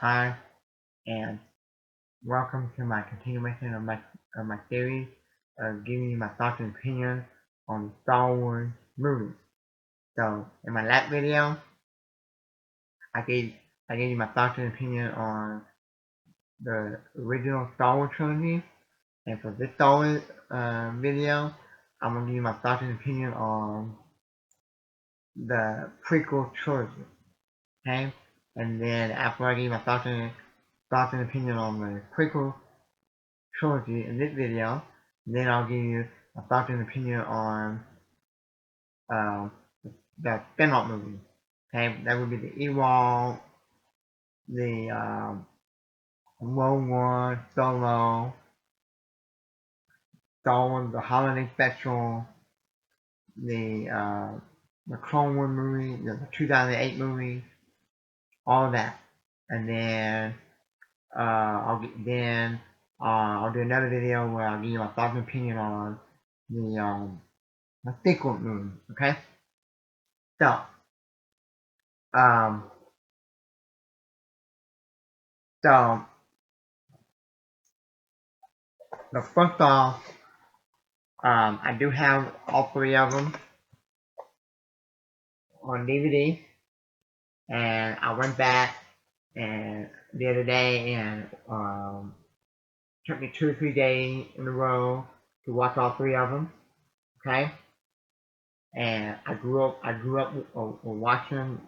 Hi, and welcome to my continuation of my series of giving you my thoughts and opinions on the Star Wars movies. So, in my last video, I gave you my thoughts and opinion on the original Star Wars trilogy, and for this Star Wars video, I'm gonna give you my thoughts and opinion on the prequel trilogy. Okay, and then after I give you my thoughts and opinion on the prequel trilogy in this video, then I'll give you a thought and opinion on um, the spin-off movie. Okay, that would be the Ewok, the Rogue One, Solo, Star Wars, the Holiday Special, the Clone Wars movie, the 2008 movie, all of that, and then I'll do another video where I'll give you my thoughts and opinion on the sequel movie. Okay, so um, so first off, I do have all three of them on DVD, and I went back and the other day and took me 2 or 3 days in a row to watch all three of them. Okay, and I grew up watching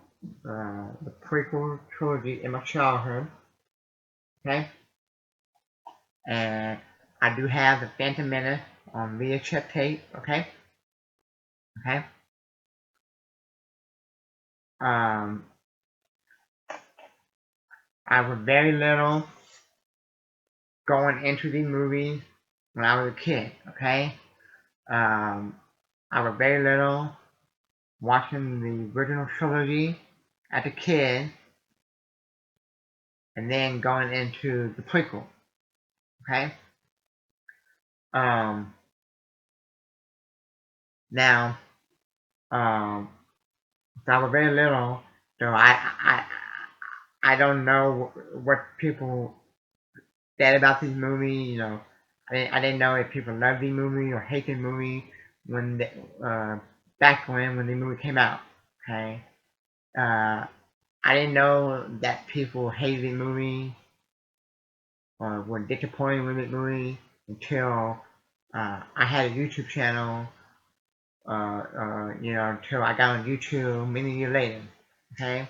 the prequel trilogy in my childhood. Okay, and I do have the Phantom Menace on VHS tape. Okay, okay. Um, I was very little going into these movies when I was a kid. Okay, I was very little watching the original trilogy as a kid, and then going into the prequel. Okay, now, so I was very little, so I don't know what people said about these movies. You know, I didn't know if people loved the movie or hate the movie when back when the movie came out. Okay, I didn't know that people hated the movie or were disappointed with the movie until I had a YouTube channel. Until I got on YouTube many years later. Okay,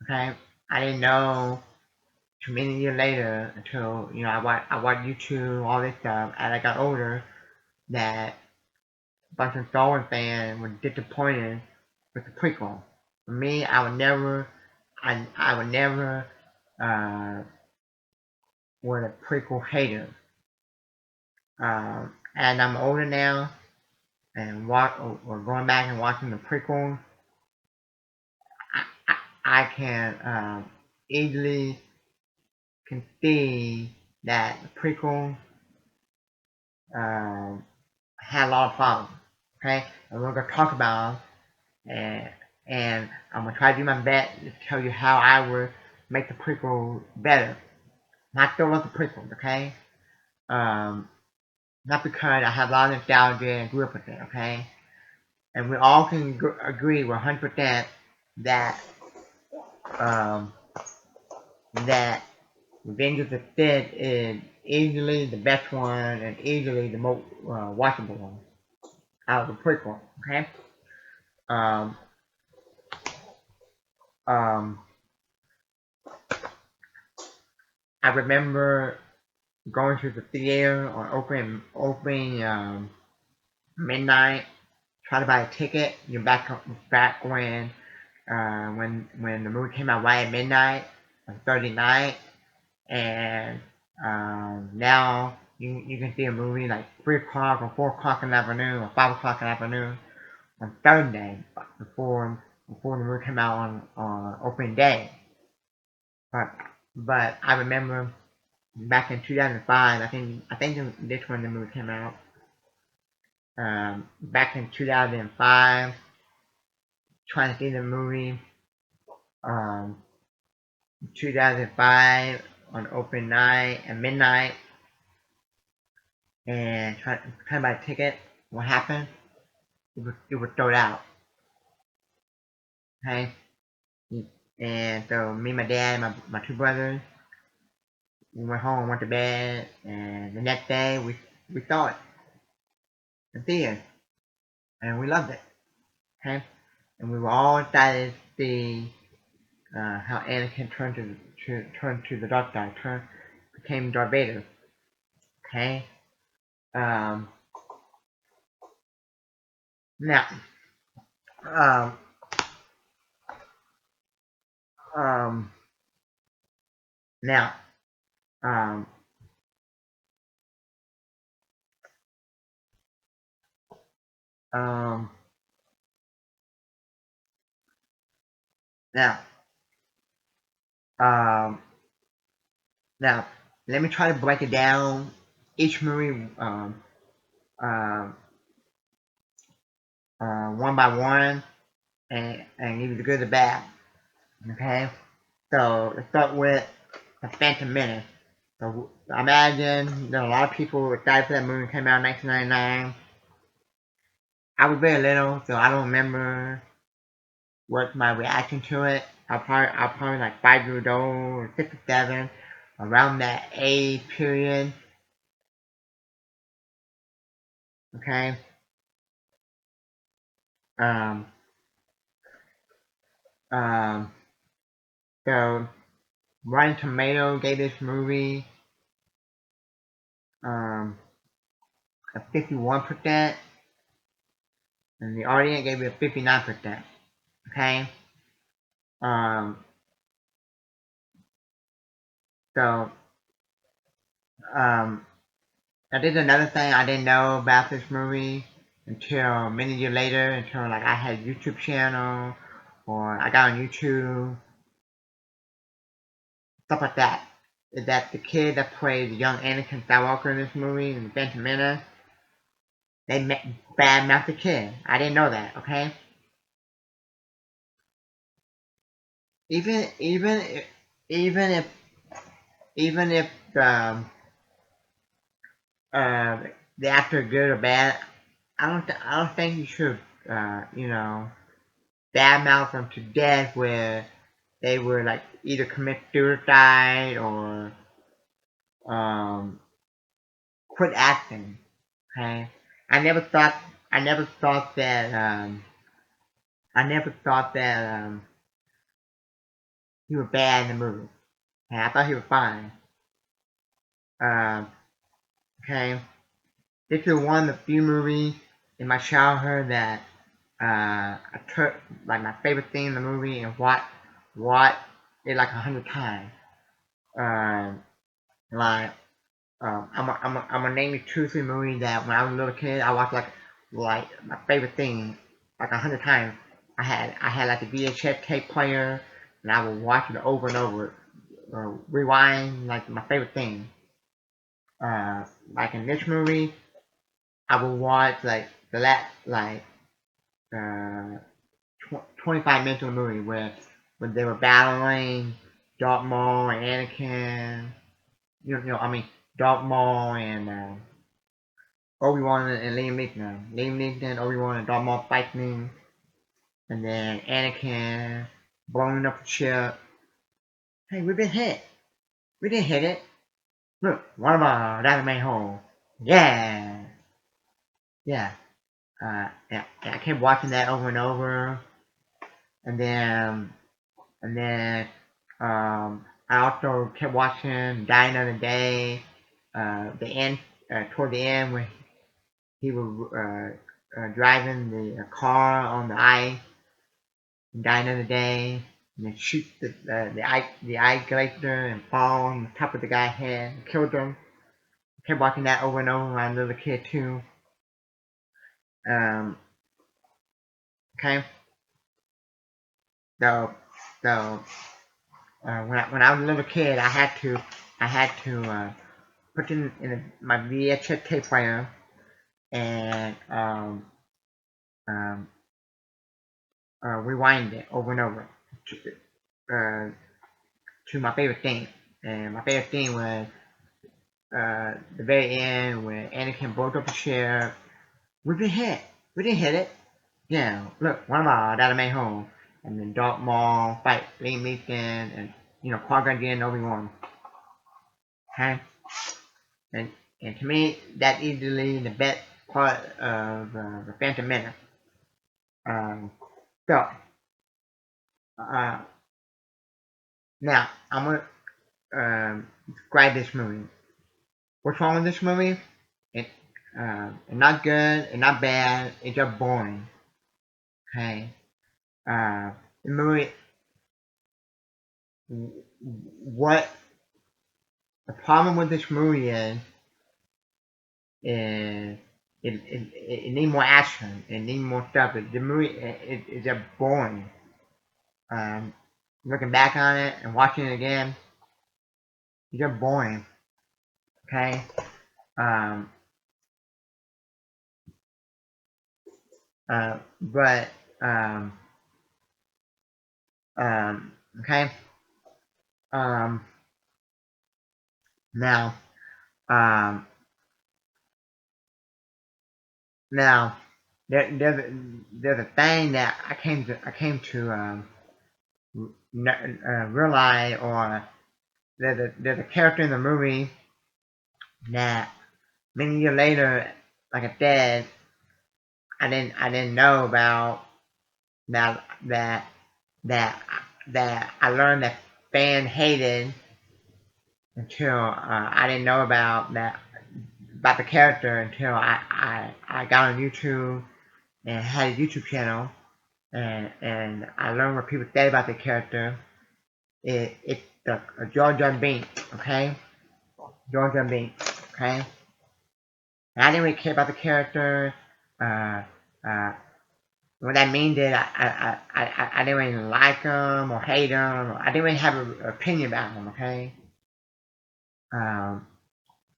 okay, I didn't know too many years later until I watched YouTube, all this stuff, as I got older, that a bunch of Star Wars fans were disappointed with the prequel. For me, I would never were a prequel hater. And I'm older now, and or going back and watching the prequel, I can easily can see that the prequel had a lot of problems. Okay, and we're gonna talk about them, and I'm gonna try to do my best to tell you how I would make the prequel better. Not still love the prequel, okay? Not because I have a lot of nostalgia and grew up with it, okay? And we all can agree 100% that that Revenge of the Sith is easily the best one and easily the most watchable one out of the prequel. Okay. Um, um, I remember going to the theater on opening midnight, try to buy a ticket. You're back when the movie came out right at midnight on Thursday night, and now you can see a movie like 3 o'clock or 4 o'clock in the afternoon or 5 o'clock in the afternoon on Thursday before the movie came out on opening day. But I remember back in 2005, I think this when the movie came out. Back in 2005, trying to see the movie 2005 on open night at midnight, and trying to buy a ticket. What happened? It was thrown out. Okay, and so me, my dad, my two brothers, we went home, went to bed, and the next day we saw it in theaters, and we loved it. Okay, and we were all excited to see how Anakin turned to the dark side, became Darth Vader. Okay, um, now, um, um, now, um, um, now, um, now, let me try to break it down. Each movie, um, one by one, and give you the good, the bad. Okay, so let's start with the Phantom Menace. So I imagine there are a lot of people excited for that movie. Came out in 1999. I was very little, so I don't remember what my reaction to it. I was probably like 5 years old or 6 or 7, around that age period. Okay. Um. Um. So Rotten Tomato gave this movie um a 51%, and the audience gave it a 59%. Okay. Um. So um. Now there's another thing I didn't know about this movie until many years later, until like I had a YouTube channel or I got on YouTube, stuff like that. Is that the kid that played the young Anakin Skywalker in this movie, in the Phantom Menace, they bad mouth the kid. I didn't know that, okay? Even even if even if even if uh the actor is good or bad, I don't think you should bad mouth them to death where they were like either commit suicide or um quit acting. Okay, I never thought I never thought that I never thought that he was bad in the movie. Okay, I thought he was fine. Um, okay, this is one of the few movies in my childhood that I took like my favorite thing in the movie and what it like 100 times. Um, like I'm gonna name you 2 or 3 movies that when I was a little kid I watched like my favorite thing like 100 times. I had like a VHS tape player and I would watch it over and over, rewind like my favorite thing. Uh, like in this movie, I would watch like the last like uh 25 minutes of the movie where when they were battling Darth Maul and Anakin. I mean Darth Maul and Obi-Wan and Liam Neeson. Liam Neeson, Obi-Wan and Darth Maul fighting, and then Anakin blowing up the ship. Hey, we've been hit. We didn't hit it. Look, one of our down the main hole. Yeah, yeah. Yeah. I kept watching that over and over, and then I also kept watching Die Another Day. The end, toward the end when he was driving the car on the ice, and Die Another Day, and then shoot the ice glacier and fall on the top of the guy's head and killed him. I kept watching that over and over when I was a little kid too. Um, okay, so so when I was a little kid, I had to put my VHS tape player and um, rewind it over and over to, uh, to my favorite thing. And my favorite thing was the very end when Anakin broke up the ship. We didn't hit it. We didn't hit it. Yeah, look, one of our dad made home. And then Darth Maul fight Liam Neeson and Qui-Gon Jinn and Obi-Wan. Okay? And to me, that's easily the best part of the Phantom Menace. So, now I'm gonna describe this movie. What's wrong with this movie? It's not good, it's not bad, it's just boring. Okay. The movie. What the problem with this movie is it needs more action. It needs more stuff. The movie is just boring. Looking back on it and watching it again, it's just boring. Okay. But okay. Now now there's a thing that I came to realize, or there's a character in the movie that many years later, like I said, I didn't know about that I learned that fans hated until I didn't know about the character until I got on YouTube and had a YouTube channel, and I learned what people said about the character. It's the Jar Jar Binks, okay? Jar Jar Binks, okay? And I didn't really care about the character. Uh, uh, what that means is I didn't really like him or hate him. I didn't really have an opinion about him, okay?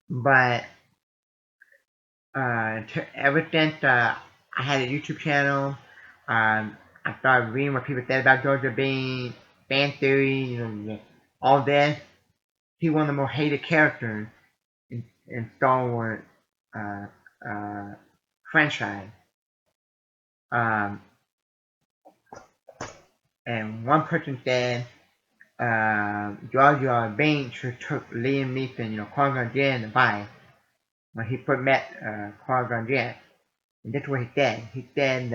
But ever since I had a YouTube channel, I started reading what people said about Georgia Bean, fan theory, all this. He's one of the more hated characters in Star Wars uh, uh, franchise. And one person said Jar Jar Binks took Liam Neeson, Qui-Gon Jinn to buy when he first met Qui-Gon Jinn. And that's what he said. He said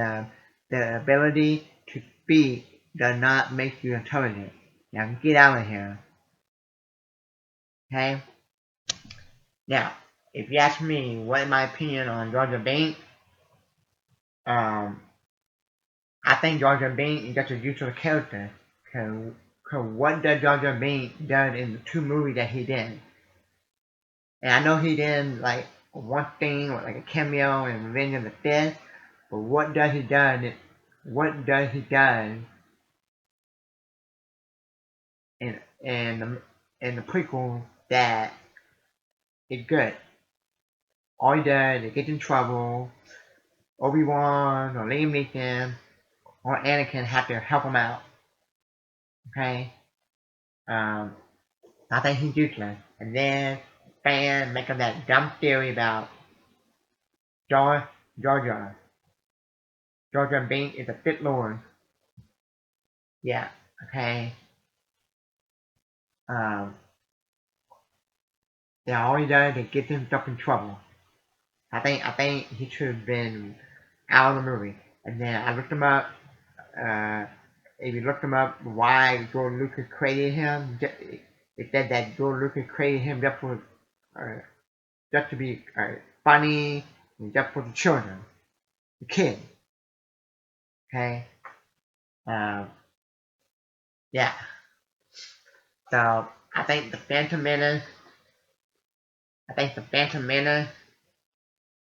the ability to speak does not make you intelligent. Now get out of here. Okay? Now, if you ask me what is my opinion on Jar Jar Binks, I think Jar Jar Binks is just a useless character. Cause what does Jar Jar Binks done in the 2 movies that he did? And I know he did like one thing, like a cameo in Revenge of the Sith, but what does he done? What does he done in the prequel that is good? All he does is get in trouble. Obi-Wan or Liam Neeson or Anakin have to help him out. Okay? I think he's useless. And then fans make up that dumb theory about Jar Jar. Jar Jar Binks is a Sith Lord. Yeah, okay. Yeah, all he does is get himself in trouble. I think he should have been out of the movie. And then I looked him up. If you looked him up, why George Lucas created him, it said that George Lucas created him just to be funny and just for the children, the kids. Okay. Yeah. So I think the Phantom Menace.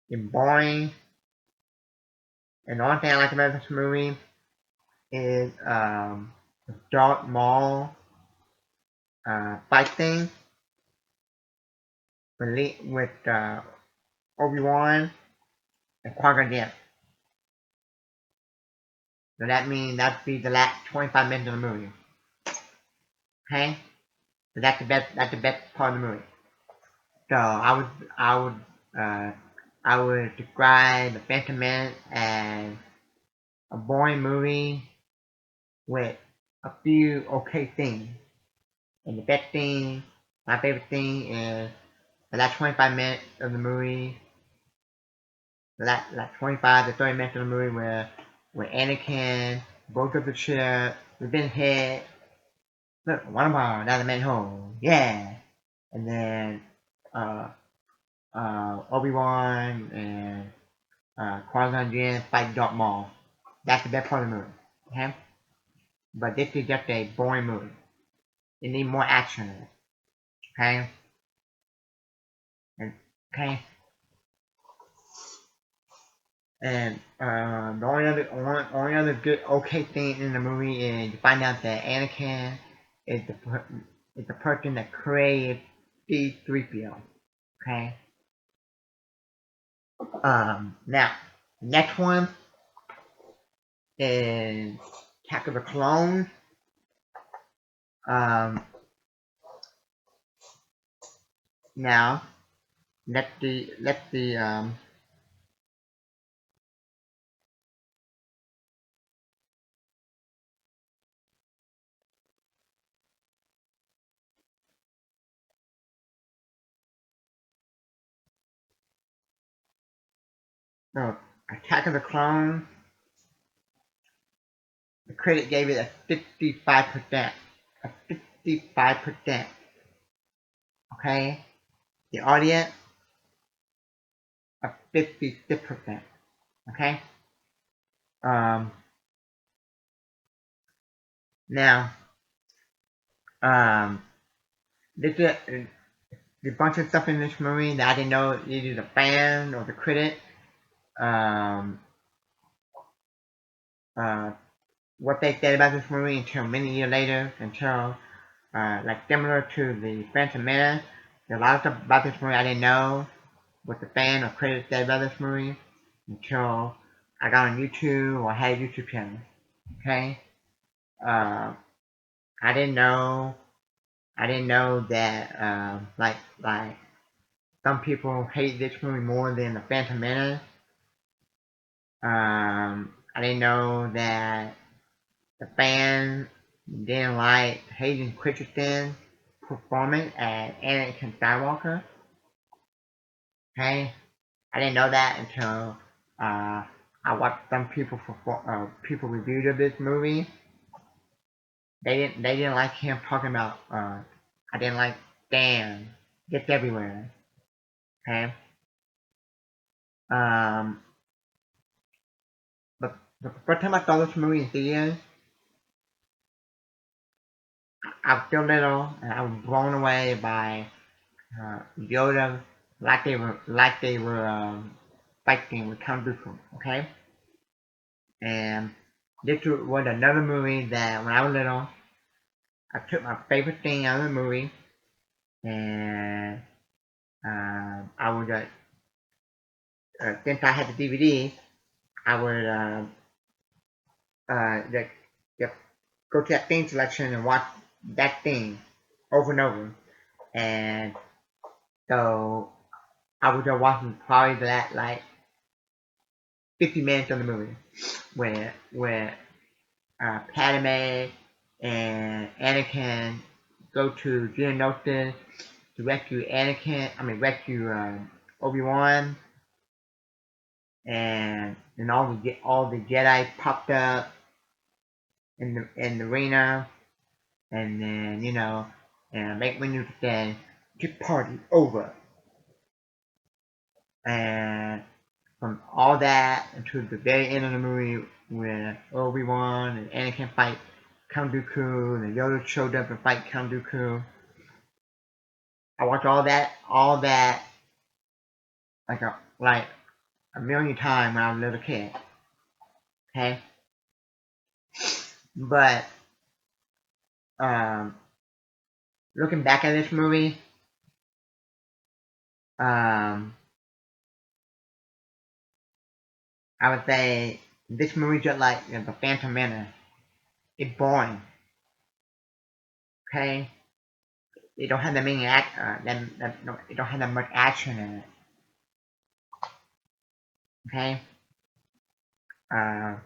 Is boring. And the only thing I like about this movie is the Darth Maul fight thing with Obi-Wan and Qui-Gon Jinn. So that means that'd be the last 25 minutes of the movie. Okay? So that's the best part of the movie. So uh, I would describe the Phantom Menace as a boring movie with a few okay things. And the best thing, my favorite thing is the last 25 minutes of the movie, the last like 25 to 30 minutes of the movie where Anakin broke up the ship, we've been hit, look, one bomb down the manhole, yeah. And then uh Obi-Wan and Qui-Gon Jinn fight Darth Maul. That's the best part of the movie. Okay? But this is just a boring movie. It needs more action in it. Okay? And, okay? And only other good okay thing in the movie is you find out that Anakin is the person that created D3PO. Okay? Now, next one is Attack of the Clones. Um, now, let the no, Attack of the Clones. The critic gave it a 55%. A 55%. Okay? The audience, a 56%. Okay? Um, now, um, this is a bunch of stuff in this movie that I didn't know either the fan or the critic. Um, uh, what they said about this movie until many years later, until like similar to the Phantom Menace. There's a lot of stuff about this movie I didn't know what the fan or critics said about this movie until I got on YouTube or had a YouTube channel. Okay, uh, I didn't know that like some people hate this movie more than the Phantom Menace. I didn't know that the fans didn't like Hayden Christensen's performance as Anakin Skywalker. Okay, I didn't know that until I watched some people reviews of this movie. They didn't like him talking about I didn't like Dan gets everywhere. Okay, um, but the first time I saw this movie in theaters, I was still little and I was blown away by Yoda like they were fighting with Count Dooku. Okay, and this was another movie that when I was little, I took my favorite thing out of the movie and I would since I had the DVD, I would just, just go to that theme selection and watch that thing over and over. And so I was just watching probably that like 50 minutes of the movie where Padme and Anakin go to Geonosis to rescue rescue Obi-Wan, and all the Jedi popped up in the arena, and then and make menus said "Get party over," and from all that until the very end of the movie where Obi-Wan and Anakin fight Count Dooku, and Yoda showed up and fight Count Dooku. I watched all that like a million times when I was a little kid. Okay, but um, looking back at this movie, um, I would say this movie just like the Phantom Menace. It's boring. Okay, it don't have that many it don't have that much action in it. Okay. The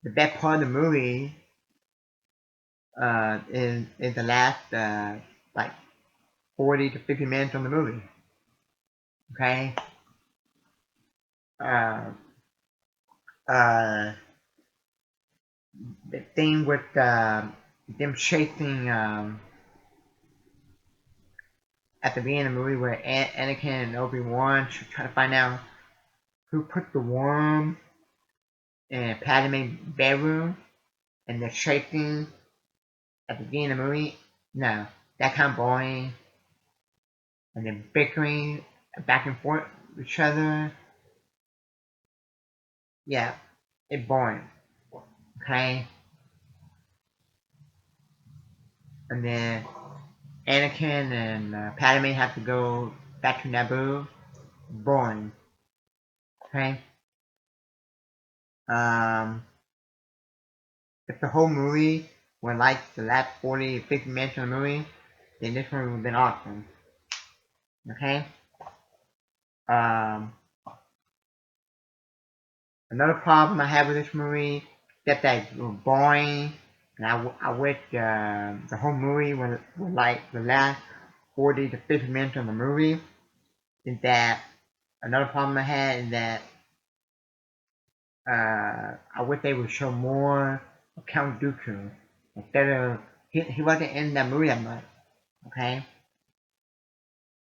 best part of the movie is the last like 40 to 50 minutes of the movie. Okay. The thing with them chasing at the beginning of the movie where Anakin and Obi-Wan should try to find out who put the worm in Padme's bedroom, and they're chasing at the beginning of the movie. No, that kind of boring. And they're bickering back and forth with each other. Yeah, it's boring. Okay? And then Anakin and Padme have to go back to Naboo. Boring. Okay? If the whole movie were like the last 40, 50 minutes of the movie, then this one would have been awesome. Okay? Another problem I have with this movie is that it's boring, and I wish the whole movie was like the last 40 to 50 minutes of the movie. Is that another problem I had is that I wish they would show more of Count Dooku instead of he wasn't in that movie that much. Okay,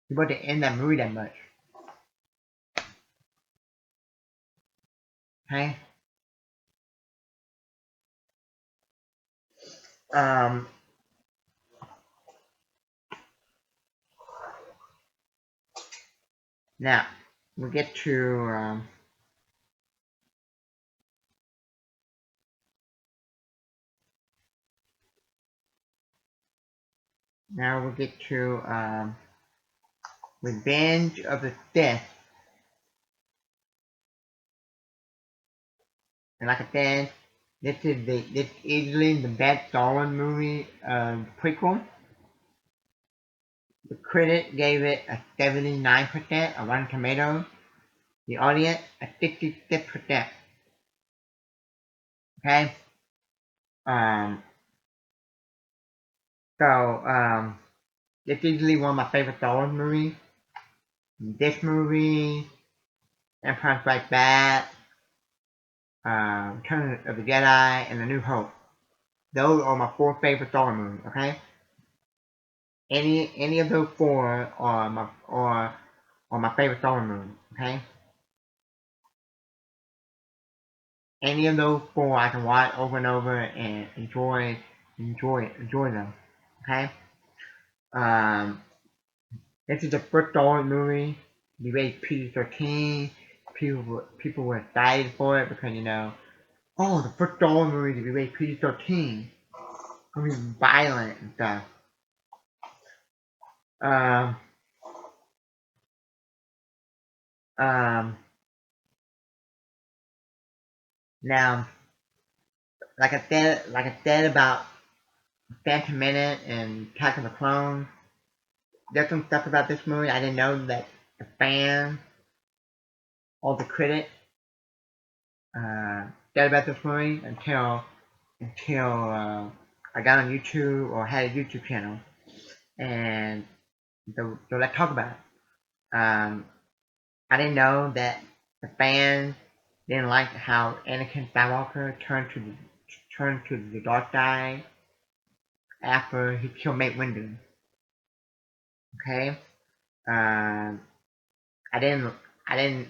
he wasn't in that movie that much. Okay. Um. Now we get to Revenge of the Sith. And like I said, this is easily the best Star Wars movie prequel. The critic gave it a 79% on Rotten Tomatoes. The audience a 66%. Okay. Um. It's easily one of my favorite Star Wars movies. This movie, Empire Strikes Back, Return of the Jedi, and A New Hope. Those are my 4 favorite Star Wars movies. Okay. Any of those 4 are my favorite Star Wars movies. Okay. Any of those 4 I can watch over and over and enjoy them. Okay. Um. This is the first Star Wars movie to be rated PG-13. People were excited for it because the first Star Wars movie to be rated PG-13. Gonna be violent and stuff. Um. Um. Now, like I said about Phantom Menace and Attack of the Clones, there's some stuff about this movie I didn't know that the fans or the critics said about this movie until I got on YouTube or had a YouTube channel, and so let's talk about it. I didn't know that the fans didn't like how Anakin Skywalker turned to the dark side after he killed Mace Windu. Okay. I didn't I didn't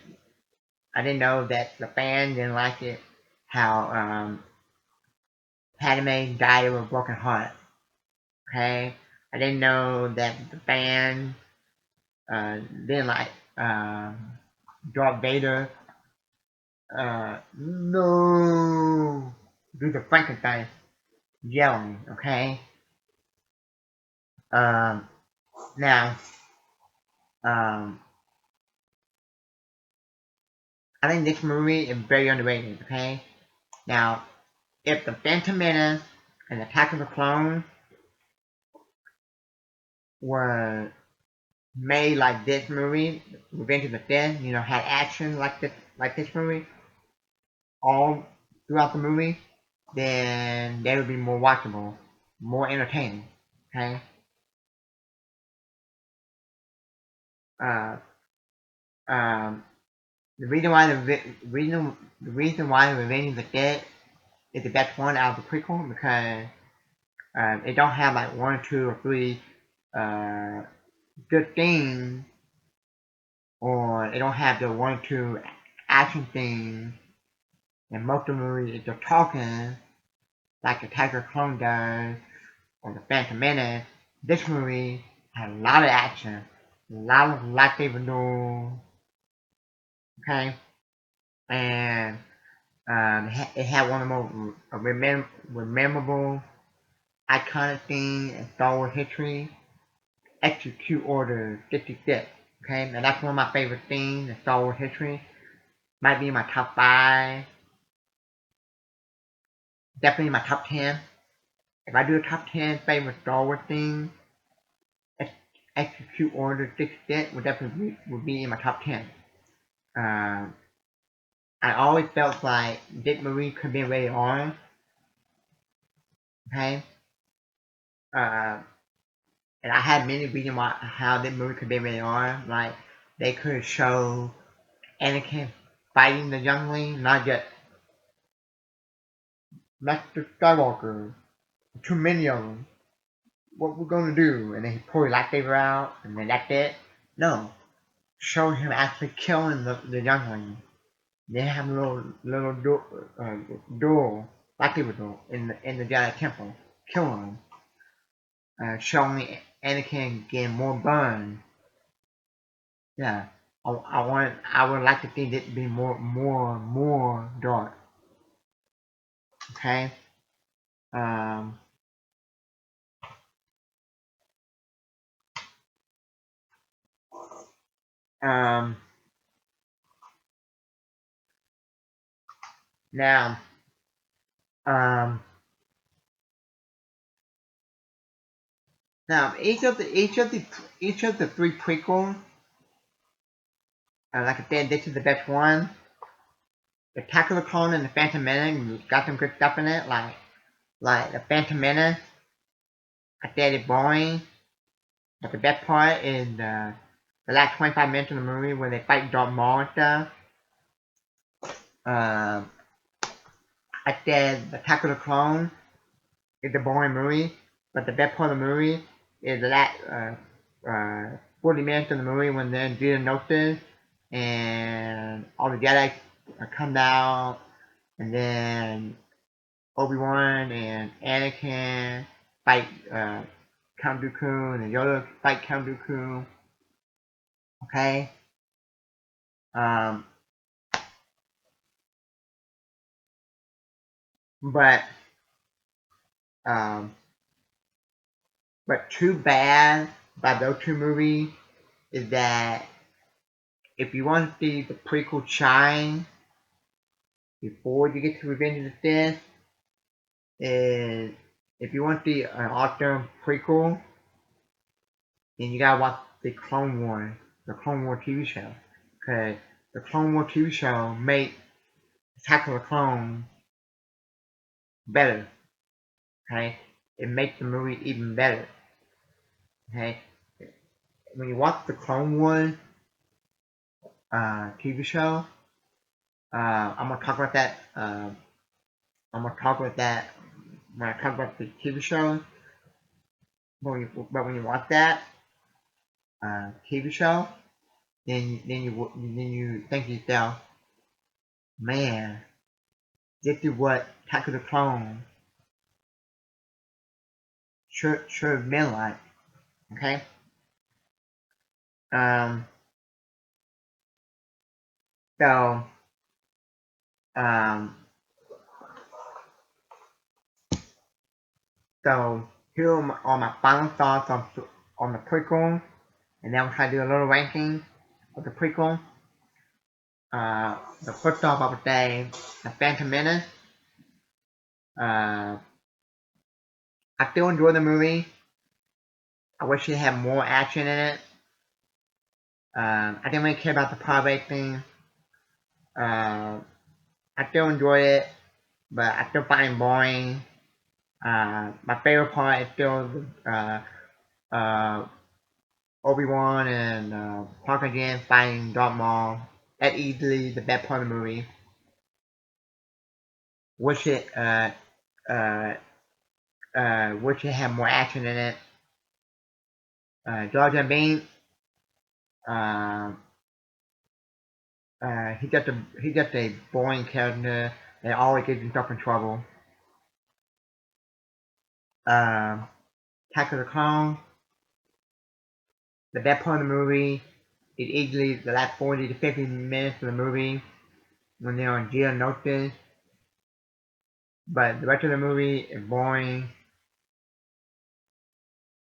I didn't know that the fans didn't like it how Padme died of a broken heart. Okay. I didn't know that the fans didn't like Darth Vader no do the Frankenstein yelling. Okay. Um. Now. Um. I think this movie is very underrated. Okay. Now, if the Phantom Menace and Attack of the Clones were made like this movie, Revenge of the Dead, had action like this movie, all throughout the movie, then they would be more watchable, more entertaining. Okay. Uh, um, the reason why Revenge of the Dead is the best one out of the prequel because it don't have like one or two or three uh, good things, or it don't have the one or two action things. And most of the movie is just talking like Attack of the Clone does or the Phantom Menace. This movie had a lot of action, a lot of lightsaber duels, okay, and it had one of the most memorable, iconic things in Star Wars history. Execute Order 66. Okay, now that's one of my favorite things in Star Wars history. Might be in my top 5. Definitely in my top 10. If I do a top 10 favorite Star Wars things, Execute Order 66 would definitely be in my top 10. I always felt like this movie could be rated R. Okay? Uh, and I had many reasons how this movie could be rated R. Like, they could show Anakin fighting the youngling, not just Master Skywalker, too many of them. What we're gonna do? And then he pull his lightsaber out, and then that's it. No, show him actually killing the youngling. They have a little duel, lightsaber duel in the Jedi Temple, killing him, showing Anakin getting more burned. Yeah, I would like to think it to be more dark. Okay. Um. Um. Now. Um. Now, each of the three prequels, like I said, this is the best one. The Attack of the Clone and the Phantom Menace got some good stuff in it, like the Phantom Menace. I said it's boring, but the best part is the last 25 minutes of the movie where they fight Darth Maul and stuff. Uh, I said the Attack of the Clone is a boring movie, but the best part of the movie is the last 40 minutes of the movie when they're in Geonosis and all the Jedi come down, and then Obi-Wan and Anakin fight Count Dooku, and Yoda fight Count Dooku. Okay. Um, but um, but too bad by those two movies is that if you want to see the prequel shine before you get to Revenge of the Sith, is if you want to see an awesome prequel, then you gotta watch the Clone War TV show, because the Clone War TV show made Attack of the Clone better. Okay, it makes the movie even better. Okay, when you watch the Clone Wars TV show, I'm gonna talk about that. I'm gonna talk about that when I talk about the TV show. But when you watch that TV show, then you think to yourself, man, this is what Attack of the Clone should have been like. Okay. Um. So. Um. So here are my final thoughts on the prequel, and then we'll try to do a little ranking of the prequel. The first off, I would say the Phantom Menace. Uh, I still enjoy the movie. I wish it had more action in it. I didn't really care about the pirate thing. I still enjoyed it, but I still find it boring. My favorite part is still uh, Obi-Wan and Parker Jen fighting Darth Maul. That's easily the best part of the movie. Wish it uh, wish it had more action in it. Jar Jar Binks, uh, he's just a boring character that always gets himself in trouble. Attack of the Clones, the best part of the movie is easily the last 40 to 50 minutes of the movie when they're on Geonosis. But the rest of the movie is boring.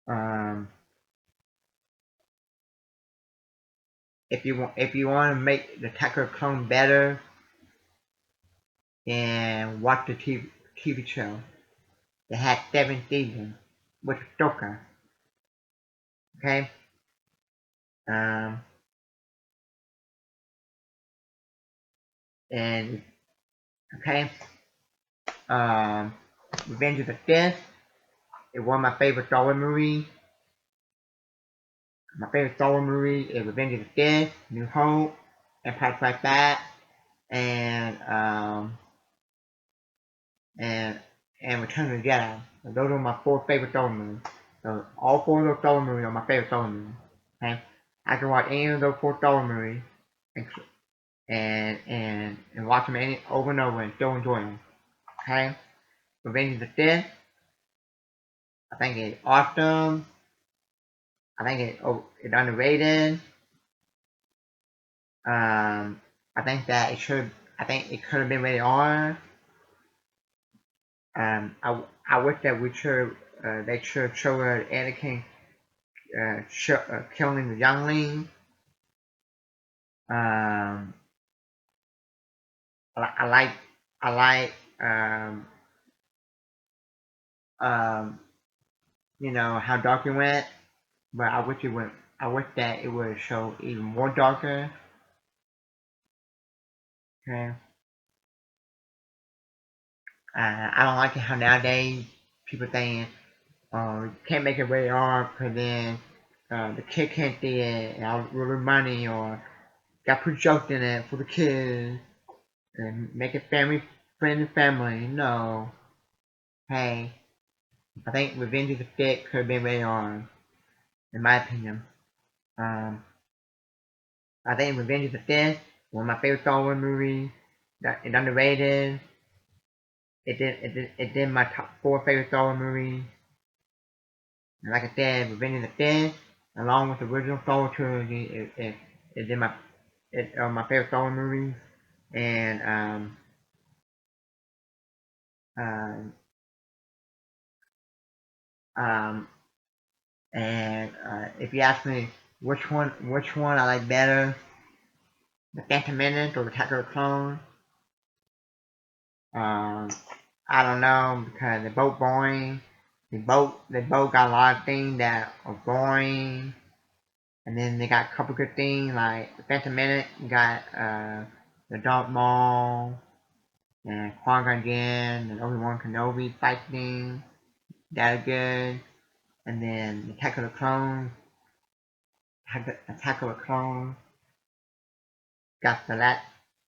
Um, if you want to make the Attack of the Clone better, then watch the TV show. It had 7 seasons with Stoker. Okay. Um, and okay. Um, Revenge of the Sith is one of my favorite Star Wars movies. My favorite Star Wars movie is Revenge of the Sith, New Hope, Empire Strikes Back, and and and Return of the Jedi. So those are my 4 favorite Star Wars movies. So all 4 of those Star Wars movies are my favorite Star Wars movies. Okay, I can watch any of those 4 Star Wars movies and watch them over and over and still enjoy them. Okay, Revenge of the Sith, I think it's awesome. I think it's underrated. I think that it should. I think it could have been rated R. I wish that they should show Anakin killing the youngling. Um, I like I like um, how dark it went, but I wish it went. I wish that it would show even more darker. Okay. I don't like it how nowadays people saying, "Oh, you can't make it rated R because then the kid can't see it, and I'll lose money, or got put jokes in it for the kids and make it friendly family." No. Hey, I think Revenge of the Sith could have been rated R, in my opinion. Um, I think Revenge of the Sith, one of my favorite Star Wars movies. That it's underrated. It did my top 4 favorite Star Wars movies. And like I said, Revenge of the Sith, along with the original Star Wars trilogy, it did my favorite Star Wars movies. And um, um, if you ask me which one I like better, the Phantom Menace or the Attack of the Clones, um, I don't know because they're both boring. They both got a lot of things that are boring, and then they got a couple good things like the Phantom Menace got the Darth Maul and Qui-Gon Jinn and Obi-Wan Kenobi fight thing. That are good. And then Attack of the Clones, Attack of the Clones got the last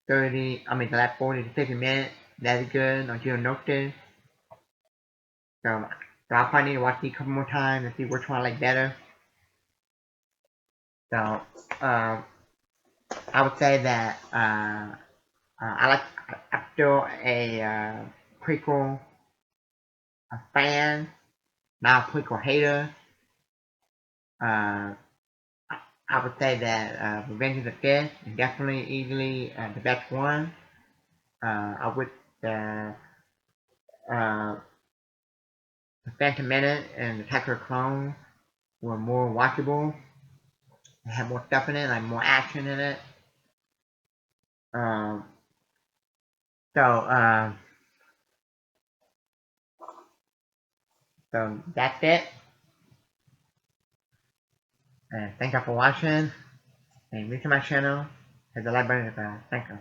40 to 50 minutes. That is good on Geonosis. So, so I'll probably need to watch these a couple more times and see which one I like better. So, I would say that I'm still a prequel fan, not a prequel hater. Uh, I would say that Revenge of the Sith is definitely easily the best one. I would uh, the Phantom Menace and Attack of the Clones were more watchable. They had more stuff in it, like more action in it. Um, so so that's it. And thank you for watching. And visit my channel. Hit the like button as well. Thank you.